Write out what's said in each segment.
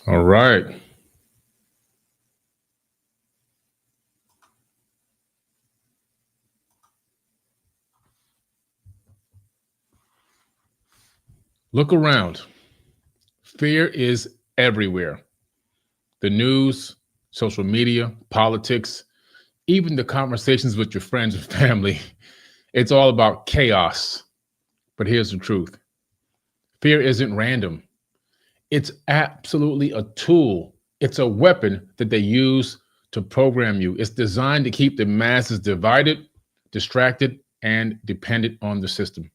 All right. Look around. Fear is everywhere. The news, social media, politics, even the conversations with your friends and family. It's all about chaos. But here's the truth. Fear isn't random. It's absolutely a tool. It's a weapon that they use to program you. It's designed to keep the masses divided, distracted, and dependent on the system.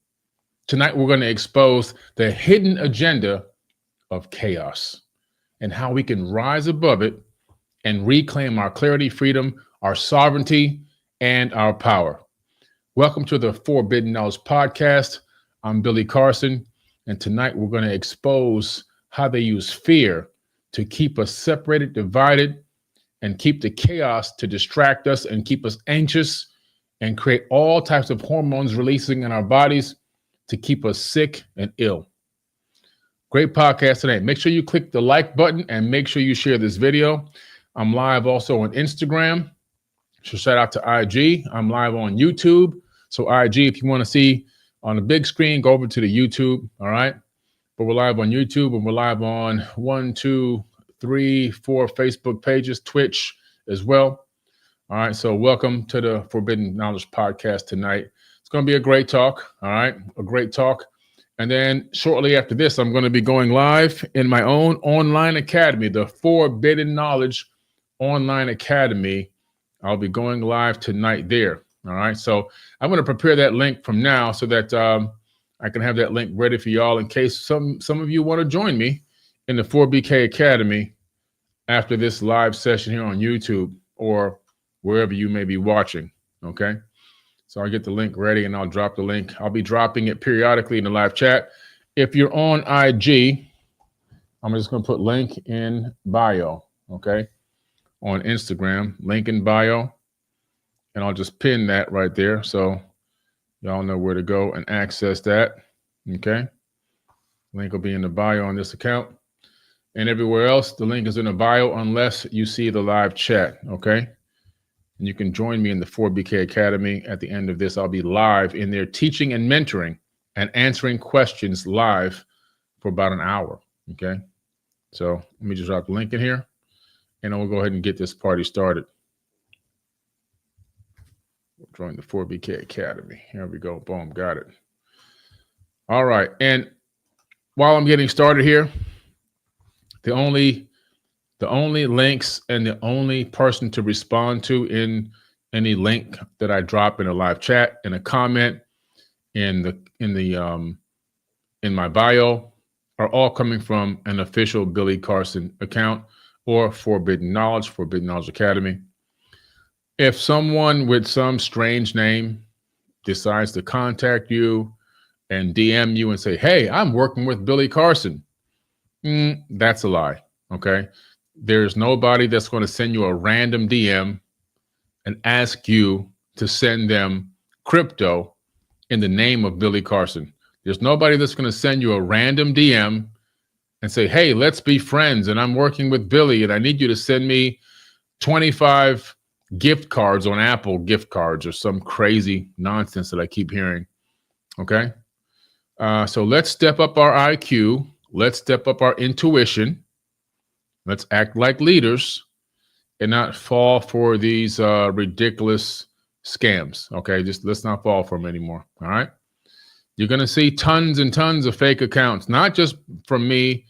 Tonight, we're going to expose the hidden agenda of chaos and how we can rise above it and reclaim our clarity, freedom, our sovereignty, and our power. Welcome to the Forbidden Knowledge Podcast. I'm Billy Carson, and tonight we're going to expose how they use fear to keep us separated, divided, and keep the chaos to distract us and keep us anxious and create all types of hormones releasing in our bodies to keep us sick and ill. Great podcast today. Make sure you click the like button and make sure you share this video. I'm live also on Instagram. So shout out to IG. I'm live on YouTube. So IG, if you want to see on the big screen, go over to the YouTube. All right. But we're live on YouTube and we're live on 1, 2, 3, 4 Facebook pages, Twitch as well. All right. So welcome to the Forbidden Knowledge Podcast tonight. It's going to be a great talk. All right. A great talk. And then shortly after this, I'm going to be going live in my own online academy, the Forbidden Knowledge Online Academy. I'll be going live tonight there. All right. So I'm going to prepare that link from now so that I can have that link ready for y'all in case some of you want to join me in the 4BK Academy after this live session here on YouTube or wherever you may be watching. Okay. So I'll get the link ready and I'll drop the link. I'll be dropping it periodically in the live chat. If you're on IG, I'm just going to put link in bio, okay? On Instagram, link in bio. And I'll just pin that right there so y'all know where to go and access that, okay? Link will be in the bio on this account. And everywhere else, the link is in the bio unless you see the live chat, okay? And you can join me in the 4BK Academy. At the end of this, I'll be live in there teaching and mentoring and answering questions live for about an hour, okay? So let me just drop the link in here, and then we'll go ahead and get this party started. Join the 4BK Academy. Here we go. Boom, got it. All right, and while I'm getting started here, the only links and the only person to respond to in any link that I drop in a live chat, in a comment, in my bio are all coming from an official Billy Carson account or Forbidden Knowledge Academy. If someone with some strange name decides to contact you and DM you and say, "Hey, I'm working with Billy Carson," that's a lie. Okay. There's nobody that's going to send you a random DM and ask you to send them crypto in the name of Billy Carson. There's nobody that's going to send you a random DM and say, "Hey, let's be friends. And I'm working with Billy and I need you to send me 25 gift cards on Apple gift cards," or some crazy nonsense that I keep hearing. Okay. So let's step up our IQ. Let's step up our intuition. Let's act like leaders and not fall for these ridiculous scams. Okay, just let's not fall for them anymore. All right. You're going to see tons and tons of fake accounts, not just from me.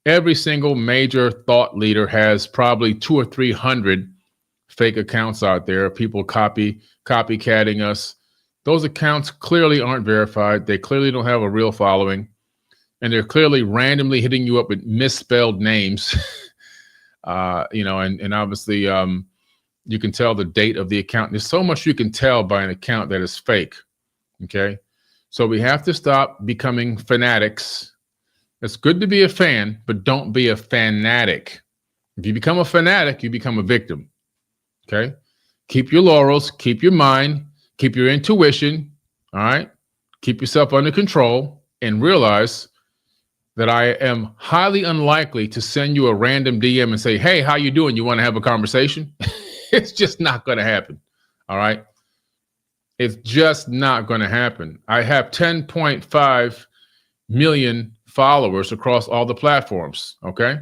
Every single major thought leader has probably 200 or 300 fake accounts out there. People copycatting us. Those accounts clearly aren't verified. They clearly don't have a real following. And they're clearly randomly hitting you up with misspelled names. And obviously you can tell the date of the account. There's so much you can tell by an account that is fake. Okay. So we have to stop becoming fanatics. It's good to be a fan, but don't be a fanatic. If you become a fanatic, you become a victim. Okay. Keep your laurels, keep your mind, keep your intuition. All right. Keep yourself under control and realize that I am highly unlikely to send you a random DM and say, hey, how you doing? You want to have a conversation? It's just not going to happen. All right. It's just not going to happen. I have 10.5 million followers across all the platforms. Okay.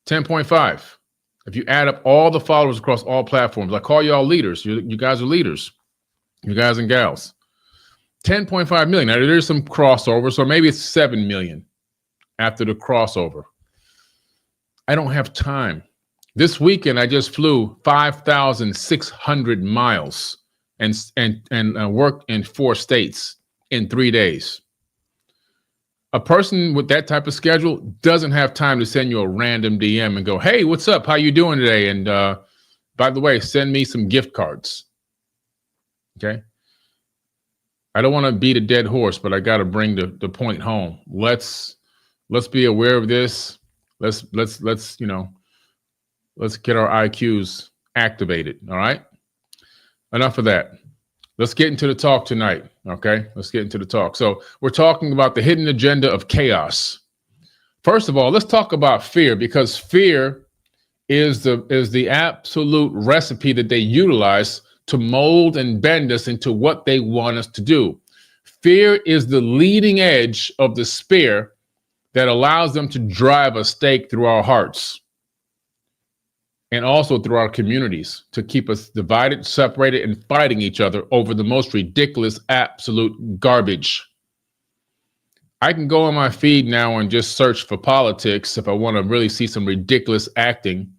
10.5. If you add up all the followers across all platforms, I call you all leaders. You guys are leaders. You guys and gals. 10.5 million. Now, there's some crossover, so maybe it's 7 million after the crossover. I don't have time. This weekend, I just flew 5,600 miles and worked in 4 states in 3 days. A person with that type of schedule doesn't have time to send you a random DM and go, hey, what's up? How you doing today? And by the way, send me some gift cards. Okay. I don't want to beat a dead horse, but I got to bring the point home. Let's be aware of this. Let's get our IQs activated. All right. Enough of that. Let's get into the talk tonight. Okay. Let's get into the talk. So we're talking about the hidden agenda of chaos. First of all, let's talk about fear, because fear is the absolute recipe that they utilize to mold and bend us into what they want us to do. Fear is the leading edge of the spear that allows them to drive a stake through our hearts and also through our communities to keep us divided, separated, and fighting each other over the most ridiculous, absolute garbage. I can go on my feed now and just search for politics if I want to really see some ridiculous acting.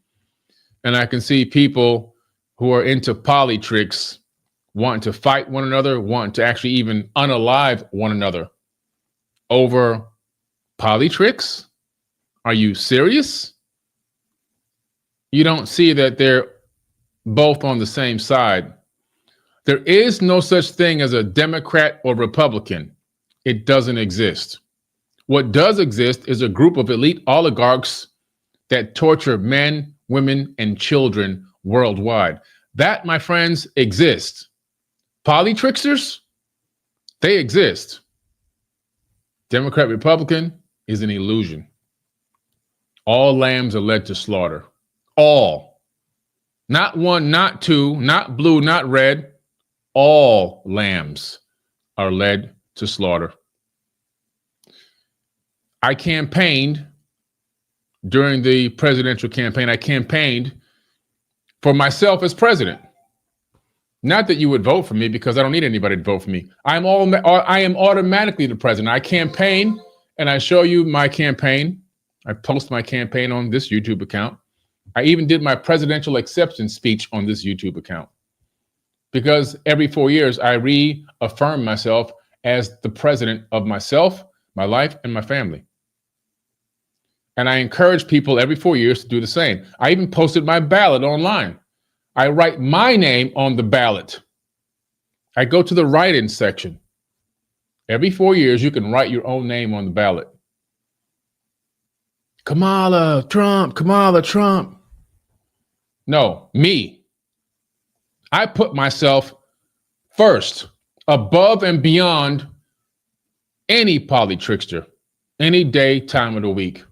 And I can see people who are into poly tricks, wanting to fight one another, wanting to actually even unalive one another over poly tricks. Are you serious? You don't see that they're both on the same side. There is no such thing as a Democrat or Republican. It doesn't exist. What does exist is a group of elite oligarchs that torture men, women, and children worldwide. That, my friends, exists. Poly tricksters, they exist. Democrat, Republican is an illusion. All lambs are led to slaughter. All. Not one, not two, not blue, not red. All lambs are led to slaughter. I campaigned during the presidential campaign. I campaigned for myself as president. Not that you would vote for me, because I don't need anybody to vote for me. I am automatically the president. I campaign and I show you my campaign. I post my campaign on this YouTube account. I even did my presidential acceptance speech on this YouTube account, because every 4 years I reaffirm myself as the president of myself, my life, and my family. And I encourage people every 4 years to do the same. I even posted my ballot online. I write my name on the ballot. I go to the write-in section. Every 4 years, you can write your own name on the ballot. Kamala, Trump, Kamala, Trump. No, me. I put myself first, above and beyond any poly trickster, any day, time of the week.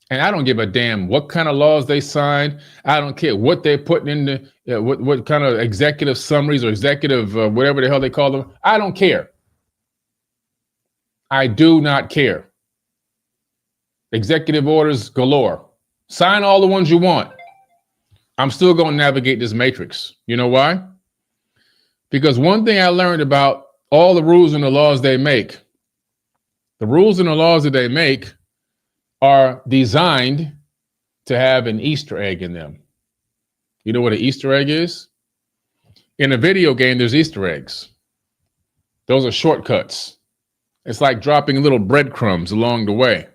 And I don't give a damn what kind of laws they sign. I don't care what they're putting in the, what kind of executive summaries or executive, whatever the hell they call them. I don't care. I do not care. Executive orders galore. Sign all the ones you want. I'm still going to navigate this matrix. You know why? Because one thing I learned about all the rules and the laws they make, the rules and the laws that they make are designed to have an Easter egg in them. You know what an Easter egg is? In a video game, there's Easter eggs. Those are shortcuts. It's like dropping little breadcrumbs along the way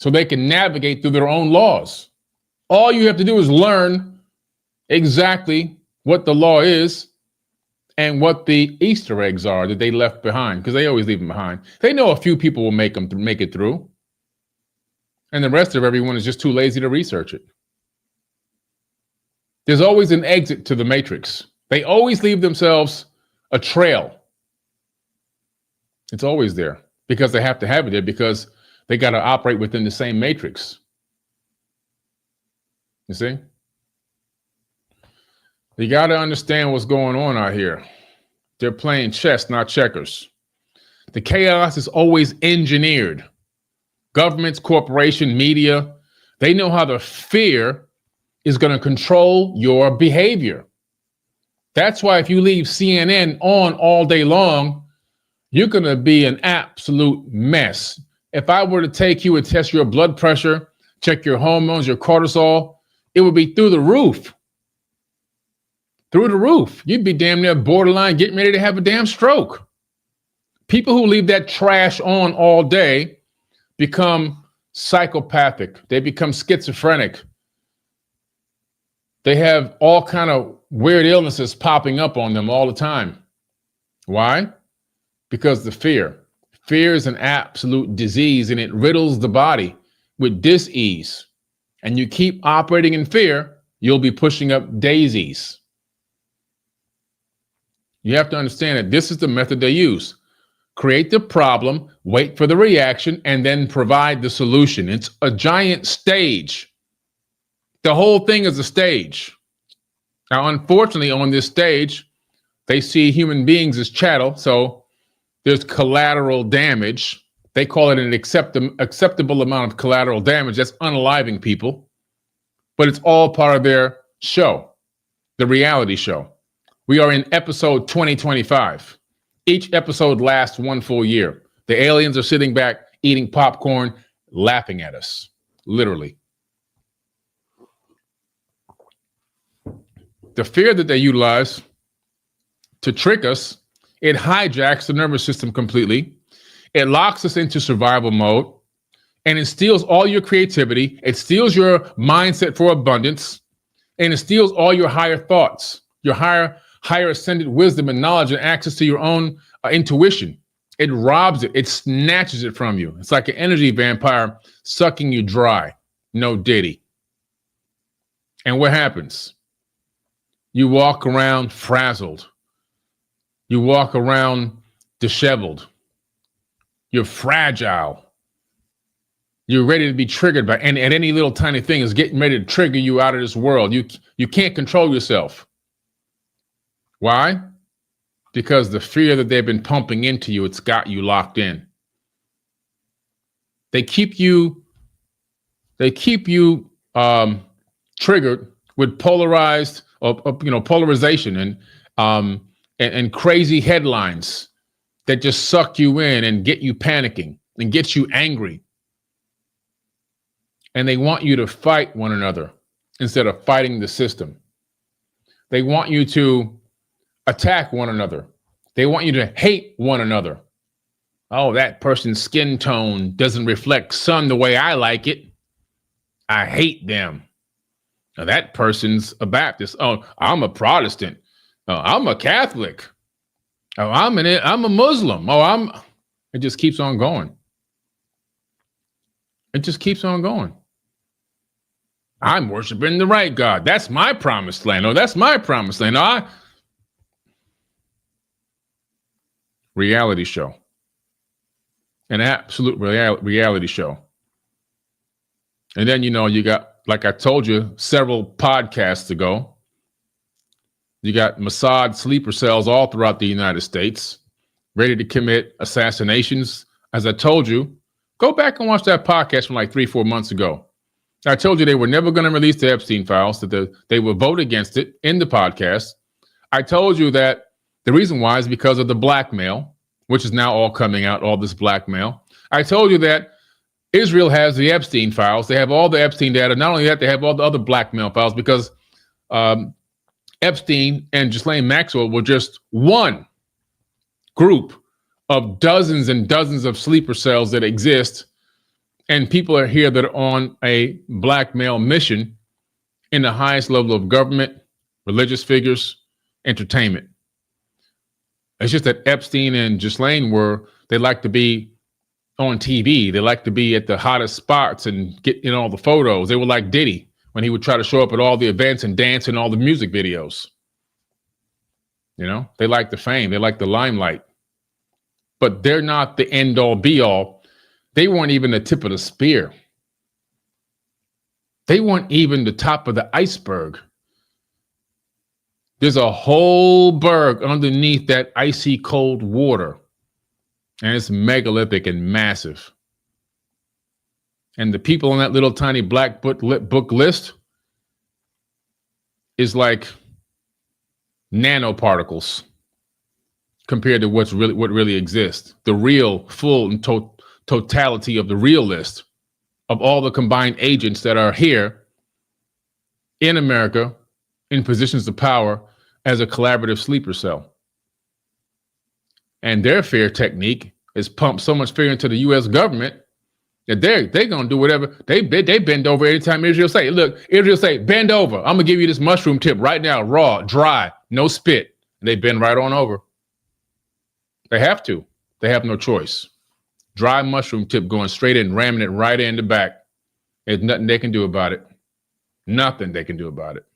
so they can navigate through their own laws. All you have to do is learn exactly what the law is and what the Easter eggs are that they left behind, because they always leave them behind. They know a few people will make it through, and the rest of everyone is just too lazy to research it. There's always an exit to the matrix. They always leave themselves a trail. It's always there. because they have to have it there because they got to operate within the same matrix. You see? You got to understand what's going on out here. They're playing chess, not checkers. The chaos is always engineered. Governments, corporation, media, they know how the fear is going to control your behavior. That's why if you leave CNN on all day long, you're going to be an absolute mess. If I were to take you and test your blood pressure, check your hormones, your cortisol, it would be through the roof. Through the roof. You'd be damn near borderline getting ready to have a damn stroke. People who leave that trash on all day become psychopathic. They become schizophrenic. They have all kind of weird illnesses popping up on them all the time. Why? Because the fear. Fear is an absolute disease, and it riddles the body with dis-ease. And you keep operating in fear, you'll be pushing up daisies. You have to understand that this is the method they use. Create the problem, wait for the reaction, and then provide the solution. It's a giant stage. The whole thing is a stage. Now, unfortunately, on this stage, they see human beings as chattel, so there's collateral damage. They call it an acceptable amount of collateral damage. That's unaliving people. But it's all part of their show, the reality show. We are in episode 2025. Each episode lasts one full year. The aliens are sitting back, eating popcorn, laughing at us, literally. The fear that they utilize to trick us, it hijacks the nervous system completely. It locks us into survival mode, and it steals all your creativity. It steals your mindset for abundance, and it steals all your higher thoughts, your higher ascended wisdom and knowledge and access to your own intuition. It robs it. It snatches it from you. It's like an energy vampire sucking you dry. No diddy. And what happens? You walk around frazzled. You walk around disheveled. You're fragile. You're ready to be triggered by, and any little tiny thing is getting ready to trigger you out of this world. You can't control yourself. Why? Because the fear that they've been pumping into you, it's got you locked in. They keep you triggered with polarization and crazy headlines that just suck you in and get you panicking and get you angry. And they want you to fight one another instead of fighting the system. They want you to attack one another. They want you to hate one another. Oh, that person's skin tone doesn't reflect sun the way I like it. I hate them. Now, that person's a Baptist. Oh, I'm a Protestant. Oh, I'm a Catholic. Oh, I'm a Muslim. It just keeps on going. It just keeps on going. I'm worshiping the right God. That's my promised land. Oh, that's my promised land. Reality show. An absolute reality show. And then, you got, like I told you several podcasts ago, you got Mossad sleeper cells all throughout the United States, ready to commit assassinations. As I told you, go back and watch that podcast from like 3-4 months ago. I told you they were never going to release the Epstein files, that they would vote against it in the podcast. I told you that the reason why is because of the blackmail, which is now all coming out, all this blackmail. I told you that Israel has the Epstein files. They have all the Epstein data. Not only that, they have all the other blackmail files because Epstein and Ghislaine Maxwell were just one group of dozens and dozens of sleeper cells that exist. And people are here that are on a blackmail mission in the highest level of government, religious figures, entertainment. It's just that Epstein and Ghislaine they like to be on TV. They like to be at the hottest spots and get in all the photos. They were like Diddy when he would try to show up at all the events and dance in all the music videos. They like the fame. They like the limelight. but they're not the end all be all. They weren't even the tip of the spear. They weren't even the top of the iceberg. There's a whole berg underneath that icy cold water, and it's megalithic and massive. And the people on that little tiny black book list is like nanoparticles compared to what really exists. The real, full, and totality of the real list of all the combined agents that are here in America in positions of power as a collaborative sleeper cell. And their fear technique is pump so much fear into the U.S. government that they're gonna do whatever. They bend over anytime Israel say, look, Israel say, bend over. I'm gonna give you this mushroom tip right now, raw, dry, no spit. And they bend right on over. They have to. They have no choice. Dry mushroom tip going straight in, ramming it right in the back. There's nothing they can do about it. Nothing they can do about it.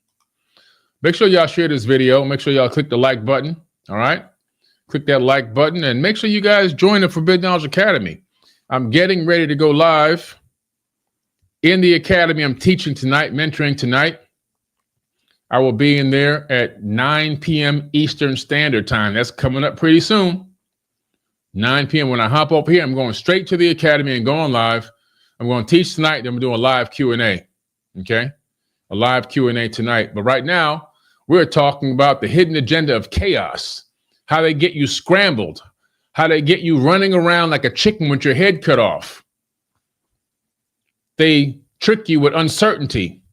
Make sure y'all share this video. Make sure y'all click the like button. All right. Click that like button and make sure you guys join the Forbidden Knowledge Academy. I'm getting ready to go live in the academy. I'm teaching tonight, mentoring tonight. I will be in there at 9 p.m. Eastern Standard Time. That's coming up pretty soon. 9 p.m. When I hop up here, I'm going straight to the academy and going live. I'm going to teach tonight. Then I'm doing a live Q&A. Okay. A live Q&A tonight. But right now, we're talking about the hidden agenda of chaos, how they get you scrambled, how they get you running around like a chicken with your head cut off. They trick you with uncertainty.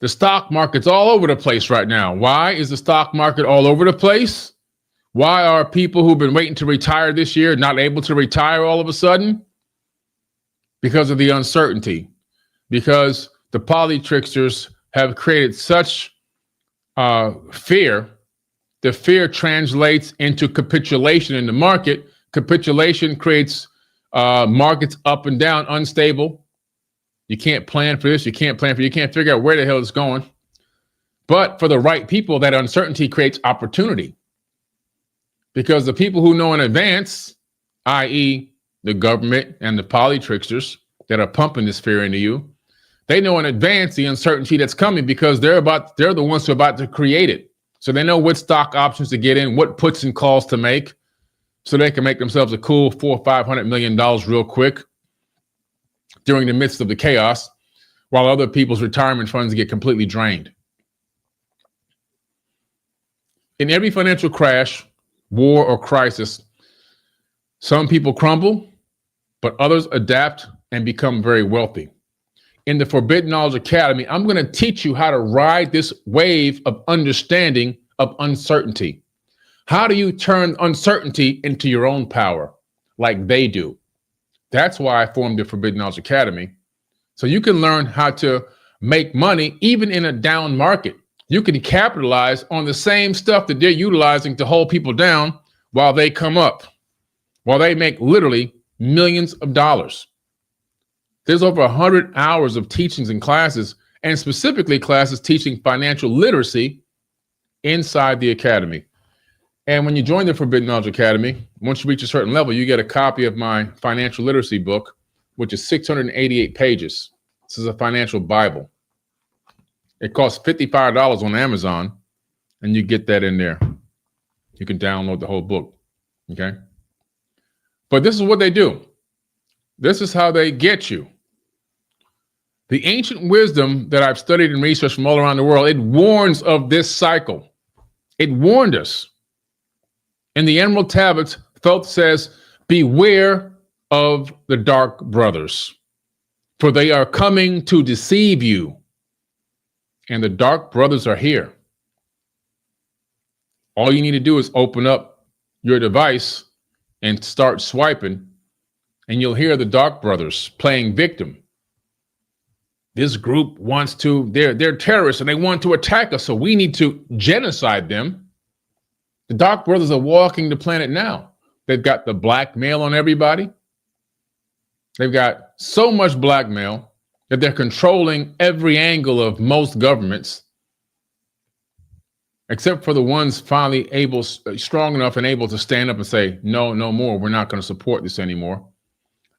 The stock market's all over the place right now. Why is the stock market all over the place? Why are people who've been waiting to retire this year not able to retire all of a sudden? Because of the uncertainty. Because the poly tricksters have created such fear. The fear translates into capitulation in the market. Capitulation creates markets up and down, unstable. You can't plan for this. You can't plan for, you can't figure out where the hell it's going. But for the right people, that uncertainty creates opportunity. Because the people who know in advance, i.e. the government and the poly tricksters that are pumping this fear into you, they know in advance the uncertainty that's coming because they're the ones who are about to create it. So they know what stock options to get in, what puts and calls to make, so they can make themselves a cool $400 or $500 million real quick during the midst of the chaos, while other people's retirement funds get completely drained. In every financial crash, war, or crisis, some people crumble, but others adapt and become very wealthy. In the Forbidden Knowledge Academy, I'm going to teach you how to ride this wave of understanding of uncertainty. How do you turn uncertainty into your own power like they do? That's why I formed the Forbidden Knowledge Academy. So you can learn how to make money even in a down market. You can capitalize on the same stuff that they're utilizing to hold people down while they come up, while they make literally millions of dollars. There's over 100 hours of teachings and classes, and specifically classes teaching financial literacy inside the academy. And when you join the Forbidden Knowledge Academy, once you reach a certain level, you get a copy of my financial literacy book, which is 688 pages. This is a financial Bible. It costs $55 on Amazon, and you get that in there. You can download the whole book, okay? But this is what they do. This is how they get you. The ancient wisdom that I've studied and researched from all around the world, it warns of this cycle. It warned us. In the Emerald Tablets, Thoth says, beware of the dark brothers, for they are coming to deceive you. And the dark brothers are here. All you need to do is open up your device and start swiping, and you'll hear the dark brothers playing victim. This group wants to, they're terrorists and they want to attack us, so we need to genocide them. The dark brothers are walking the planet now. They've got the blackmail on everybody. They've got so much blackmail that they're controlling every angle of most governments. except for the ones finally strong enough and able to stand up and say, no, no more. We're not going to support this anymore.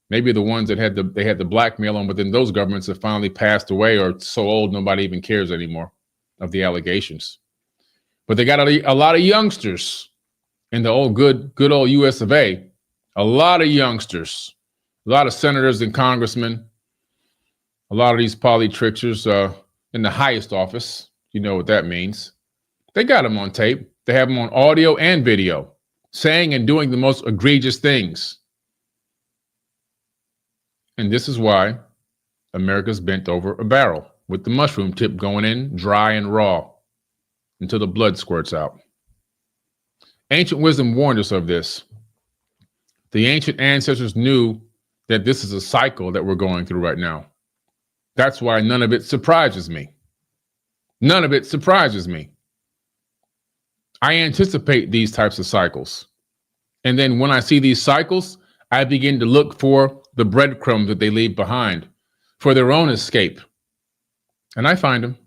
Maybe the ones that had the blackmail on within those governments have finally passed away or so old nobody even cares anymore of the allegations. But they got a lot of youngsters in the good old US of A. A lot of youngsters, a lot of senators and congressmen, a lot of these politrickers in the highest office. You know what that means. They got them on tape. They have them on audio and video, saying and doing the most egregious things. And this is why America's bent over a barrel with the mushroom tip going in dry and raw until the blood squirts out. Ancient wisdom warned us of this. The ancient ancestors knew that this is a cycle that we're going through right now. That's why none of it surprises me. None of it surprises me. I anticipate these types of cycles. And then when I see these cycles, I begin to look for the breadcrumbs that they leave behind for their own escape. And I find them.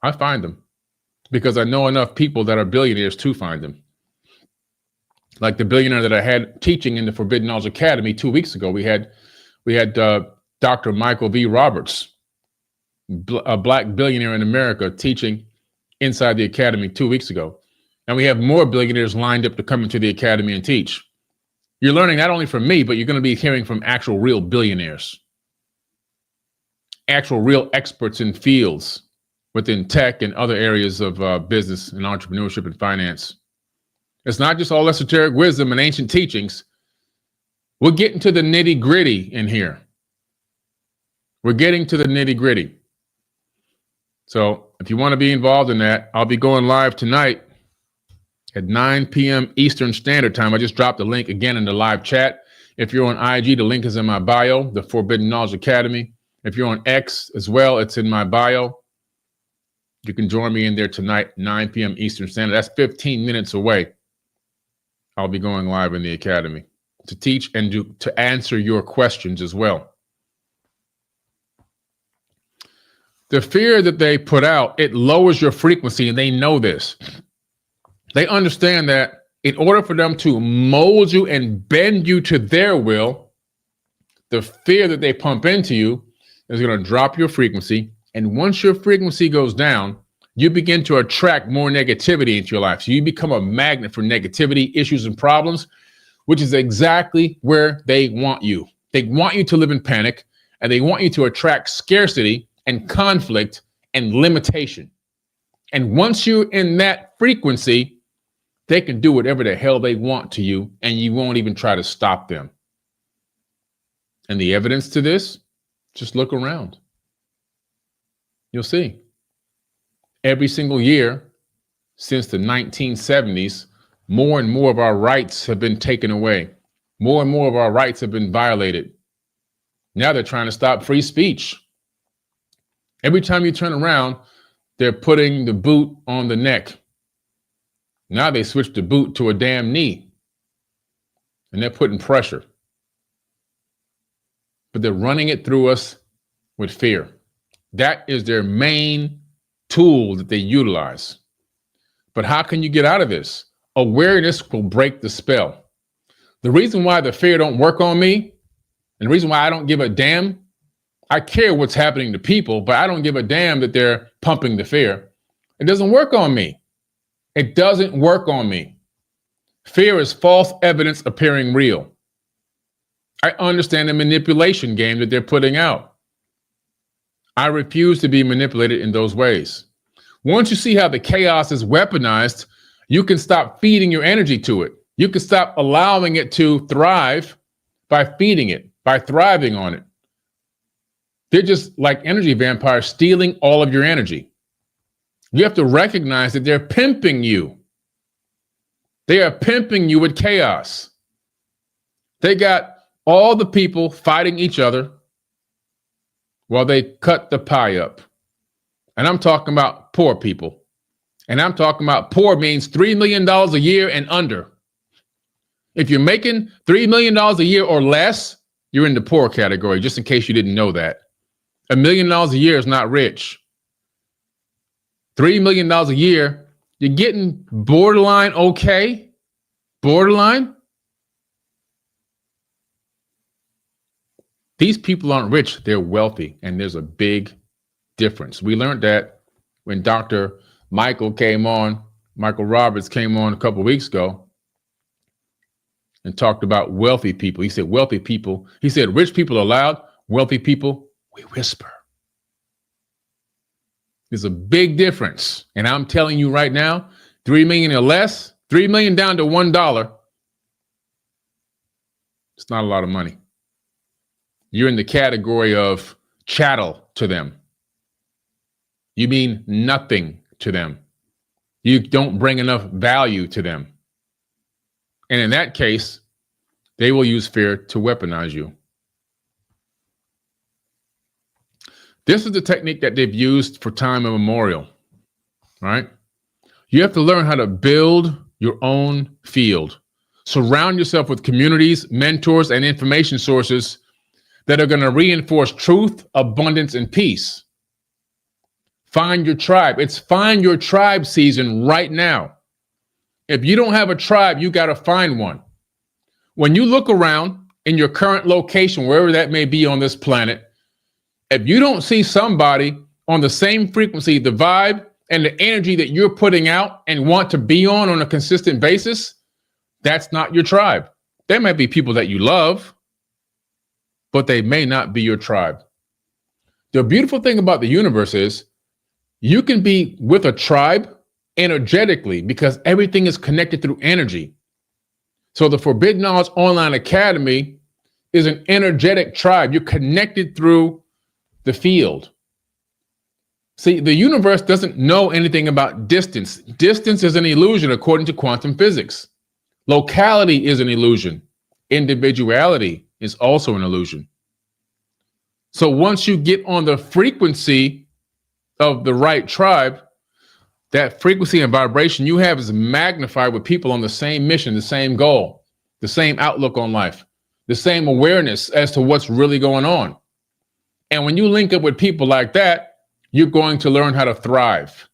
I find them because I know enough people that are billionaires to find them. Like the billionaire that I had teaching in the Forbidden Knowledge Academy 2 weeks ago. We had Dr. Michael V. Roberts, a black billionaire in America, teaching inside the academy 2 weeks ago. And we have more billionaires lined up to come into the academy and teach. You're learning not only from me, but you're going to be hearing from actual real billionaires, actual real experts in fields within tech and other areas of business and entrepreneurship and finance. It's not just all esoteric wisdom and ancient teachings. We're getting to the nitty gritty in here. We're getting to the nitty gritty. So if you want to be involved in that, I'll be going live tonight at 9 p.m. Eastern Standard Time. I just dropped the link again in the live chat. If you're on IG, the link is in my bio, the Forbidden Knowledge Academy. If you're on X as well, it's in my bio. You can join me in there tonight, 9 p.m. Eastern Standard. That's 15 minutes away. I'll be going live in the academy to teach and to answer your questions as well. The fear that they put out, it lowers your frequency, and they know this. They understand that in order for them to mold you and bend you to their will, the fear that they pump into you is going to drop your frequency. And once your frequency goes down, you begin to attract more negativity into your life. So you become a magnet for negativity, issues, and problems, which is exactly where they want you. They want you to live in panic, and they want you to attract scarcity and conflict and limitation. And once you're in that frequency, they can do whatever the hell they want to you, and you won't even try to stop them. And the evidence to this, just look around. You'll see. Every single year since the 1970s, more and more of our rights have been taken away. More and more of our rights have been violated. Now they're trying to stop free speech. Every time you turn around, they're putting the boot on the neck. Now they switched the boot to a damn knee. And they're putting pressure. But they're running it through us with fear. That is their main tool that they utilize. But how can you get out of this? Awareness will break the spell. The reason why the fear don't work on me, and the reason why I don't give a damn, I care what's happening to people, but I don't give a damn that they're pumping the fear. It doesn't work on me. It doesn't work on me. Fear is false evidence appearing real. I understand the manipulation game that they're putting out. I refuse to be manipulated in those ways. Once you see how the chaos is weaponized, you can stop feeding your energy to it. You can stop allowing it to thrive by feeding it, by thriving on it. They're just like energy vampires, stealing all of your energy. You have to recognize that they're pimping you. They are pimping you with chaos. They got all the people fighting each other while they cut the pie up. And I'm talking about poor people. And I'm talking about poor means $3 million a year and under. If you're making $3 million a year or less, you're in the poor category, just in case you didn't know that. $1 million a year is not rich. $3 million a year You're getting borderline okay? Borderline? These people aren't rich, they're wealthy, and there's a big difference. We learned that when Dr. Michael Roberts came on a couple of weeks ago and talked about wealthy people. He said, wealthy people, he said, rich people are loud, wealthy people, we whisper. There's a big difference. And I'm telling you right now, 3 million or less, 3 million down to $1. It's not a lot of money. You're in the category of chattel to them. You mean nothing to them. You don't bring enough value to them. And in that case, they will use fear to weaponize you. This is the technique that they've used for time immemorial, right? You have to learn how to build your own field. Surround yourself with communities, mentors, and information sources that are going to reinforce truth, abundance, and peace. Find your tribe. It's find your tribe season right now. If you don't have a tribe, you got to find one. When you look around in your current location, wherever that may be on this planet, if you don't see somebody on the same frequency, the vibe and the energy that you're putting out and want to be on a consistent basis, that's not your tribe. There might be people that you love, but they may not be your tribe. The beautiful thing about the universe is you can be with a tribe energetically because everything is connected through energy. So the Forbidden Knowledge Online Academy is an energetic tribe. You're connected through the field. See, the universe doesn't know anything about distance. Distance is an illusion according to quantum physics. Locality is an illusion. Individuality is also an illusion. So once you get on the frequency of the right tribe, that frequency and vibration you have is magnified with people on the same mission, the same goal, the same outlook on life, the same awareness as to what's really going on. And when you link up with people like that, you're going to learn how to thrive.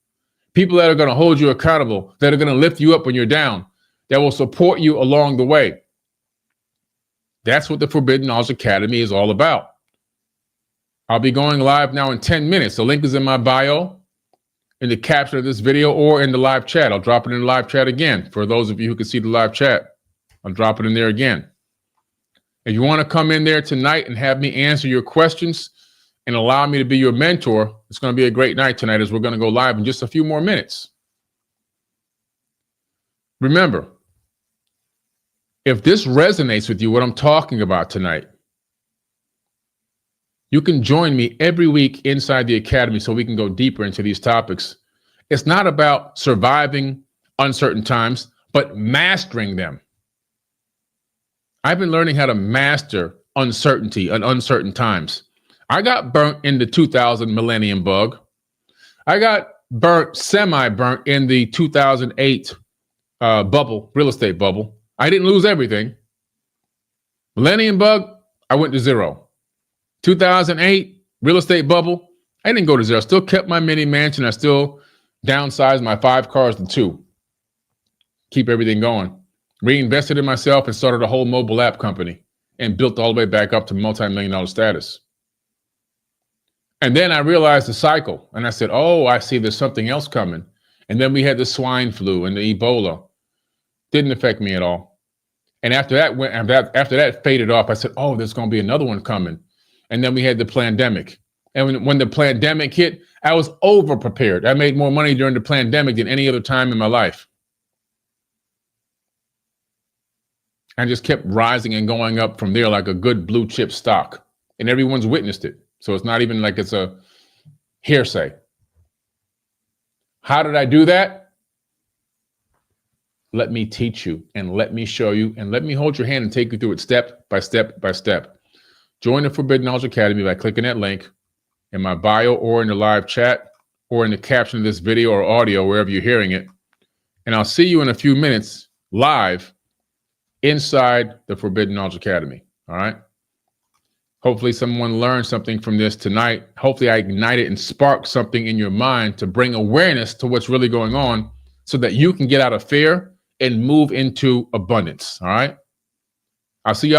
People that are going to hold you accountable, that are going to lift you up when you're down, that will support you along the way. That's what the Forbidden Knowledge Academy is all about. I'll be going live now in 10 minutes. The link is in my bio, in the caption of this video, or in the live chat. I'll drop it in the live chat again. For those of you who can see the live chat, I'll drop it in there again. If you want to come in there tonight and have me answer your questions and allow me to be your mentor, it's going to be a great night tonight as we're going to go live in just a few more minutes. Remember, if this resonates with you, what I'm talking about tonight, you can join me every week inside the Academy so we can go deeper into these topics. It's not about surviving uncertain times, but mastering them. I've been learning how to master uncertainty and uncertain times. I got burnt in the 2000 millennium bug. I got semi-burnt in the 2008 bubble, real estate bubble. I didn't lose everything. Millennium bug, I went to zero. 2008 real estate bubble, I didn't go to zero. I still kept my mini mansion. I still downsized my 5 cars to 2. Keep everything going. Reinvested in myself and started a whole mobile app company and built all the way back up to multi-million-dollar status. And then I realized the cycle and I said, oh, I see there's something else coming. And then we had the swine flu and the Ebola. Didn't affect me at all. And after that faded off, I said, oh, there's going to be another one coming. And then we had the pandemic. And when the pandemic hit, I was over prepared. I made more money during the pandemic than any other time in my life. I just kept rising and going up from there like a good blue chip stock. And everyone's witnessed it. So it's not even like it's a hearsay. How did I do that? Let me teach you and let me show you and let me hold your hand and take you through it step by step by step. Join the Forbidden Knowledge Academy by clicking that link in my bio or in the live chat or in the caption of this video or audio, wherever you're hearing it. And I'll see you in a few minutes live inside the Forbidden Knowledge Academy. All right. Hopefully someone learned something from this tonight. Hopefully I ignited and sparked something in your mind to bring awareness to what's really going on so that you can get out of fear and move into abundance. All right. I'll see y'all.